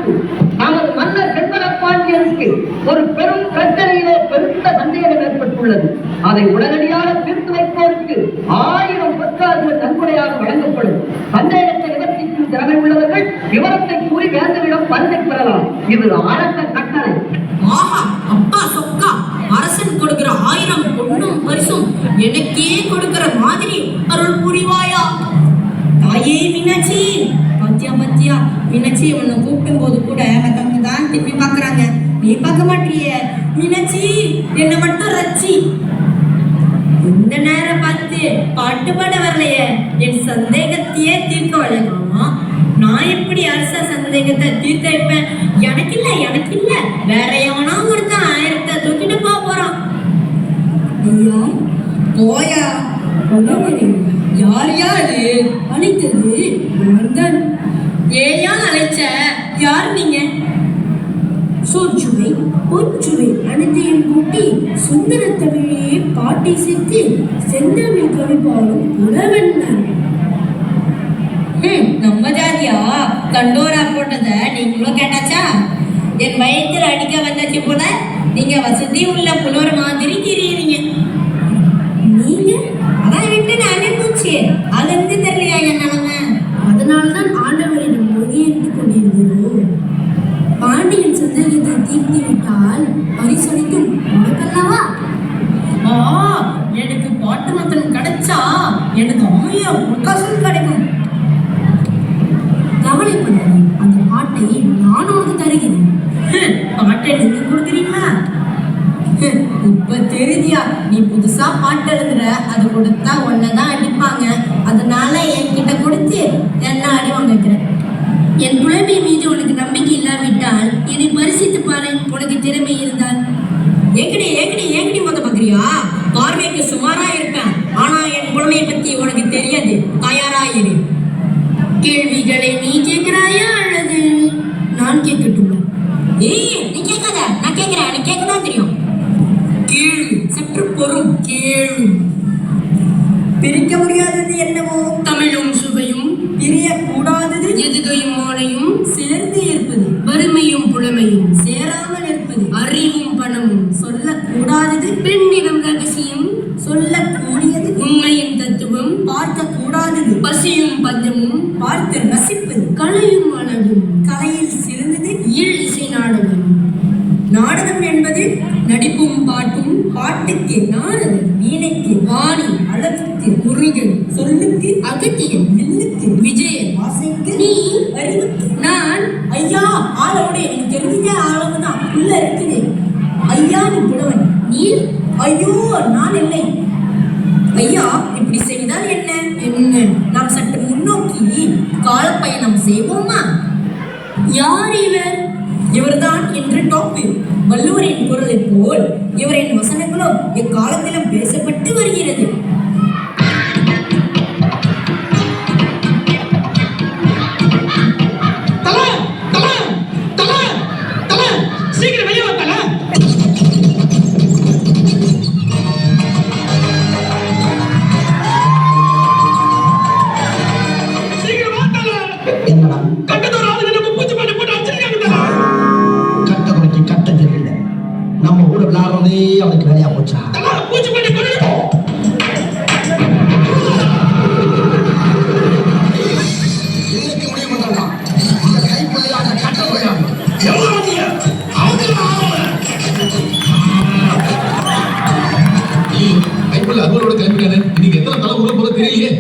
காலத்து நமது மன்னர் செண்பகப்பாண்டியனுக்கு ஒரு பெரும் பிரச்சனையிலே பெருத்த சந்தேகம் ஏற்பட்டுள்ளது. அதை உடனடியாக தீர்த்து வைப்போருக்கு 1000 பொற்காசுகள் நன்கொடையாக வழங்கப்படும். சந்தேகத்தை நிவர்த்திக்கும் திறமை உள்ளவர்கள் விவரத்தை கூறி வேந்தரிடம் பரிசை பெறலாம். இது அரச கட்டளை. அப்பா சொக்கா, அரசன் கொடுக்கிற 1000 பொண்ணும் பரிசும் எனக்கே கொடுக்கிற மாதிரி அருள் புரிவாயா? தாயே மீனாட்சி, பத்தியா மீனாட்சி, உன்னை கூப்பிடும் போது கூட மத்தவங்க தான் திரும்பி பாக்குறாங்க, நீ பார்க்க மாட்டிய. மீனாட்சி, என்ன மட்டும் ரச்சி. இந்த நேரம் பார்த்து பாட்டு பாட வரலையே, என் சந்தேகத்தையே தீர்க்க வழங்கமா? நான் எப்படி அரச சந்தேகத்தை தீர்த்து வைப்பேன்? எனக்கு இல்ல வேற எவனா ஒருத்தன் 1000 தூக்கிட்டு போறான். ஐயா போயா, யார் யாரு அழைத்தது? நான். ஏயா அழைச்ச? யார் நீங்க? சோற்றுவை பொற்றுவை அனைத்தையும் கூட்டி சுந்தர தமிழே பாட்டை சேர்த்து செந்தமிழ் கவிபாலும் உழவன் நான். நம்ம ஜாதியா கண்டோரா போட்டத நீங்களும் கேட்டாச்சா? என் வயத்தில் அடிக்க வந்தாச்சு போல. நீங்க வசதி உள்ள புலவர் மாதிரி தெரியுறீங்க. நீங்க அதான் விட்டு நானே போச்சு. அது இருந்து தெரியலையா என் நிலைமை? அதனால்தான் ஆண்டவரிடம் மொழி எடுத்துக் கொண்டிருந்தோம். பாண்டியன் சந்தேகத்தை தீர்த்து விட்டால் பரிசளிக்கும் உனக்கல்லவா? எனக்கு பாட்டு மத்தன் கிடைச்சா எனக்கு 1000 பொற்காசுகள் கிடைக்கும். கவலைப்படாது, அந்த பாட்டை நான் உனக்கு தருகிறேன். பாட்டை நீங்க கொடுக்குறீங்களா? இப்ப தெரியுதியா, நீ புதுசா பாட்டு எழுதுற, அது கொடுத்தா ஒன்னதான் அடிப்பாங்க. அதனால என்கிட்ட கொடுத்து என்ன அடி வாங்கிக்கிற. என் புலமை மீது உனக்கு நம்பிக்கை இல்லாவிட்டால் என்னை பரிசித்து பாரு, உனக்கு திறமை இருந்தால். ஏங்கடி மொத்த பாக்குறியா? பார்வைக்கு சுமாரா இருப்பேன், ஆனா என் புலமையை பத்தி உனக்கு தெரியாது. தயாராயிரு. கேள்விகளை நீ கேட்கிறாயா அல்லது நான் கேட்கட்டுமா? நீ கேட்காத, நான் கேட்கிறேன். எனக்கு கேட்கதான் தெரியும். கேளு, சற்று பொறும் கேளு. பிரிக்க முடியாதது என்னவோ தமிழும் சுவையும், பிரியக்கூடாதது எதுகையும் மாலையும் சேர்ந்து இருப்பது, வறுமையும் புலமையும் சேராமல் இருப்பது, அறிவும் பணமும் சொல்லக்கூடாதது, பெண்ணிடம் ரகசியம் சொல்லக்கூடியது, உண்மையின் தத்துவம் பார்க்க கூடாதது, பசியும் பஞ்சமும் பார்த்து ரசிப்பது, கலையும் அழகும் கலையில் சிறந்தது இயல் இசை நாடகம். நாடகம் என்பது நடிப்பும் பாட்டும், பாட்டுக்கு நாரதன், வீணைக்கு வாணி, அழகுக்கு முருகன், சொல்லுக்கு அகத்தியன், வில்லுக்கு விஜயன், வாசைக்கு நீ, அறிவுக்கு நான். ஐயா ஆளோட எனக்கு தெரிஞ்ச ஆளவுதான் உள்ள இருக்குது. ஐயா நீ புலவன், நீர். ஐயோ நான் இல்லை. ஐயா இப்படி செய்தால் என்ன? நாம் சற்று முன்னோக்கி காலப்பயணம் செய்வோமா? யார் இவர்? இவர்தான் என்று டாபிக். வள்ளுவரின் குரலை போல் இவரின் வசனங்களும் எக்காலத்திலும் பேசப்பட்டு வருகிறது. நம்ம கூட விளையாடுறதே அவனுக்கு வேலையா போச்சா? இன்னைக்கு முடிவு பண்றான். இந்த கைப்பிள்ளையான கட்ட போயாங்க கைப்பிள்ளை அருளோட கிளம்பிட்டானே. இன்னைக்கு எத்தனை தலை உள்ள போல தெரியலையே.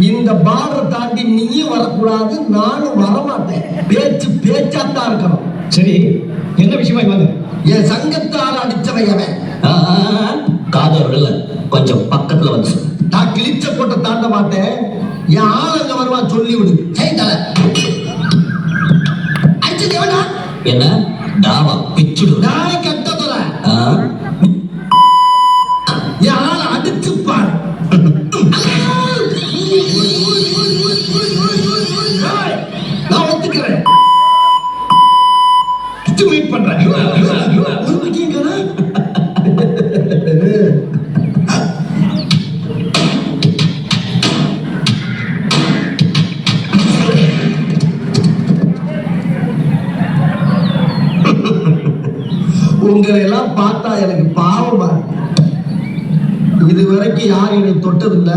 இந்த பார்டரை தாண்டி நீயும் வரக்கூடாது, நானும் வரமாட்டேன். பேச்சாத்தான் இருக்கணும். சரி, என்ன விஷயமா வந்து? என் சங்கத்தால் அடிச்சவன் அவன். காதோர் இல்ல, கொஞ்சம் பக்கத்துல வந்து நான் கிழிச்ச போட்ட தாண்ட மாட்டேன். என் ஆளுங்க வருவான். சொல்லிவிடு. சரி தல. அடிச்சது எவனா? என்ன டாவா பிச்சுடு. நாளை கட்ட போற ஆ? யார அடிச்சு பாரு. ஏய், நான் ஒத்துக்கிறேன். வெயிட் பண்றேன். ஒத்துக்கீங்களா? உங்களை எல்லாம் பார்த்தா எனக்கு பாவமா இருக்கு. இதுவரைக்கும் யாரும் என்னை தொட்டதில்ல.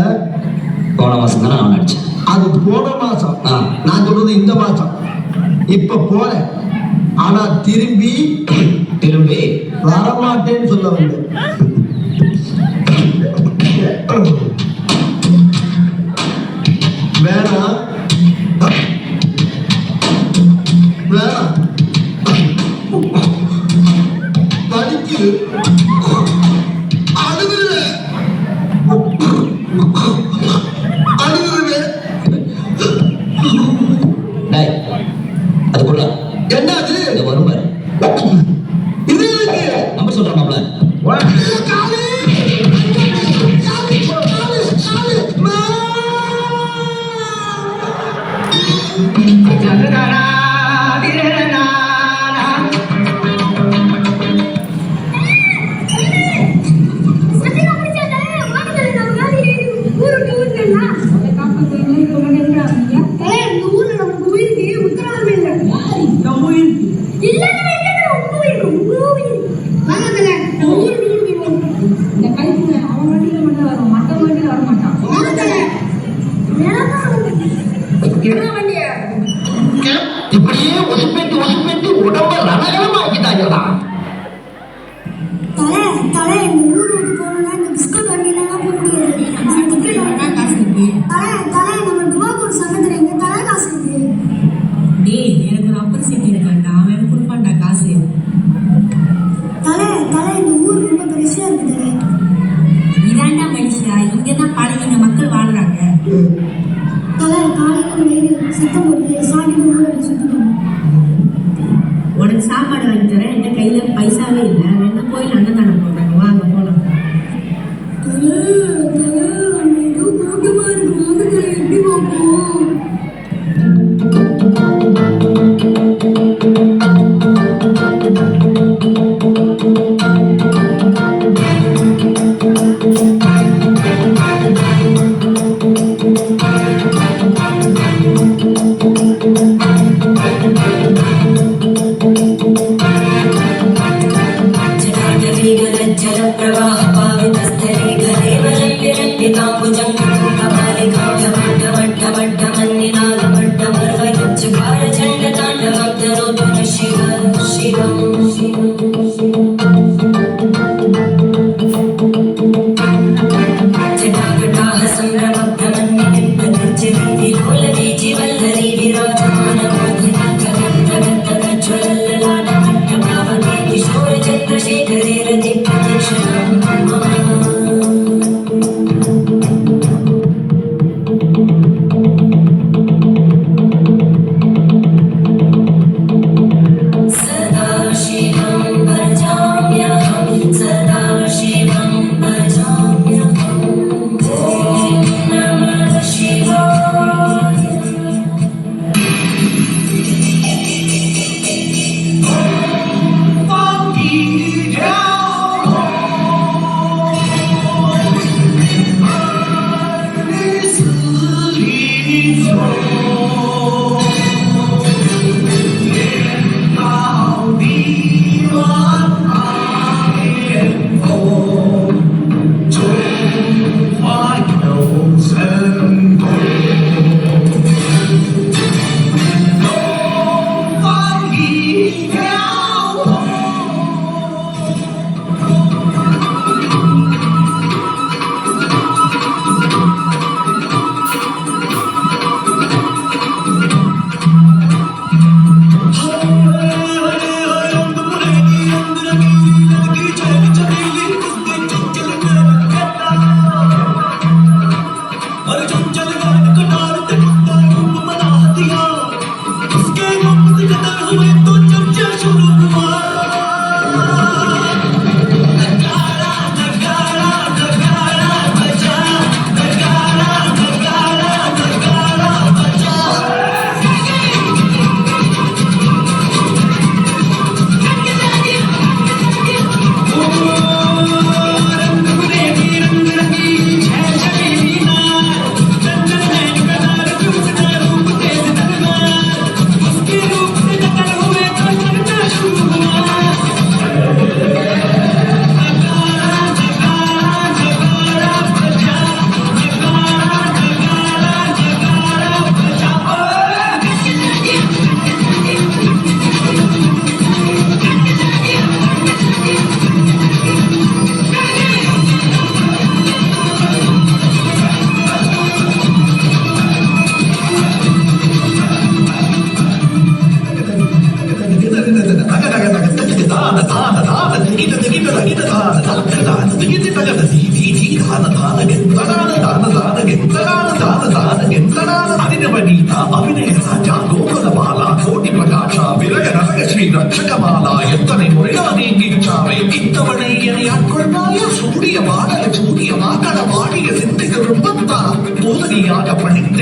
போன மாசம் தானே நான் அடிச்சேன். அது போன மாசம். ஆ. நான் சொல்றது இந்த மாசம். இப்ப போறேன், ஆனா திரும்பி திரும்பி வரமாட்டேன்னு சொல்ல வந்தேன். வேணாம் வேணாம், வலிக்குது, அழுகுறேன் அழுகுறேன். டேய் அதுக்குள்ள என்னது இது வரும் பாரு. இது இருக்கு. நம்பர் சொல்றேன் மாப்ள. காலு, காலு, காலு, காலு, மா. இப்படியே ஒதுப்பேட்டு உடம்ப ரணகலமா ஆக்கிட்டாங்களா? டேய் எனக்கு ஒரு அப்பர் சீட் இருக்காண்டா, அவன் கொடுப்பான்டா காசு. இதாண்டா மனுஷா, இங்கதான் பழகின மக்கள் வாழ்றாங்க. உனக்கு சாப்பாடு வாங்கி தரேன், என் கையில பைசாவே இல்லை. வேணா கோயில் அன்னதானம் போடுறாங்க, வாங்க போலாம். ஜலம்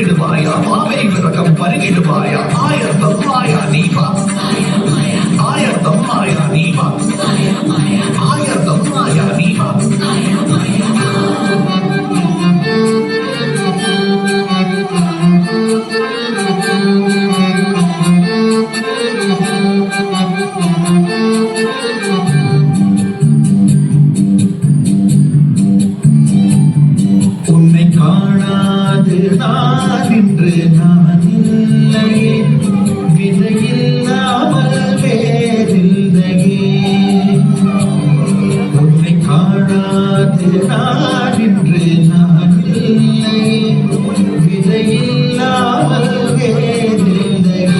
வந்திடுவாயா மாவை விரகம் பருகிடுவாயா ஆயத்தம் மாயா நீவா ஆயத்தம் மாயா நீவா ஆயத்தம் மாயா நீவா உன்னை காணாது நான் இன்று நான் இல்லையே விதையில்லாமல் வேறில்லையே உன்னை காணாது நான் இன்று நான் இல்லையே விதையில்லாமல் வேறில்லையே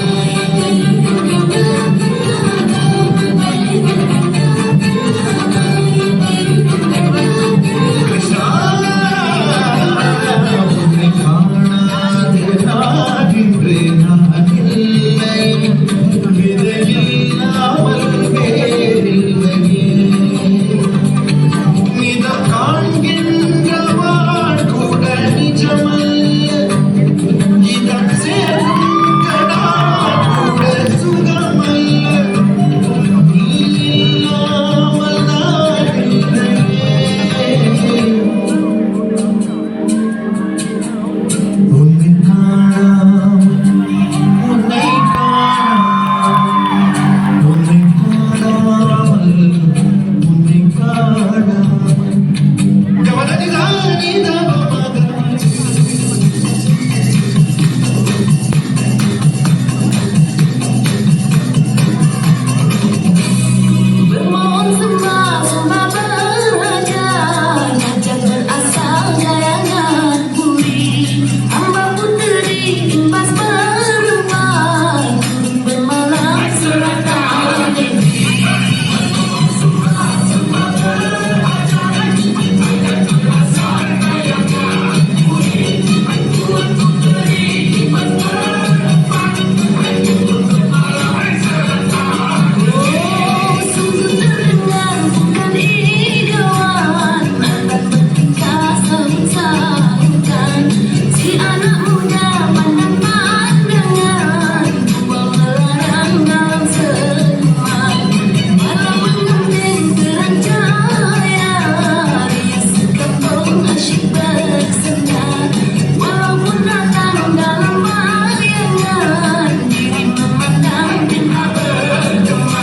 கிருஷ்ணா உன்னை காணாது நான் இன்று நான் இல்லை விதையில்லாமல் வேறில்லையே நிதம் காண்கின்றவாள் கூட நிஜமல்ல இதன் சேர்ந்தடா கூட சுகமல்ல நீ இல்லாமல் நான் இல்லையே உன்னை காணாமல் உன்னை காணாமல் உன்னை காணாமல் உன்னை காணாமல் கவனதிதானி தவமக Bermohon semua berharga, ngajak berasal layangan puri. Hamba puteri imbas berumah, turun bermalam selatan. Oh, sungguh terdengar bukan idaman, akan bertingkah saling-salingkan. Si anak muda pandang pandangan, dua melarang dalam senyuman. Malam mengunting terang cahaya, rias sekampung asyik bersenda. Walaupun datang dalam bayangan, diri memandang bintang bergema.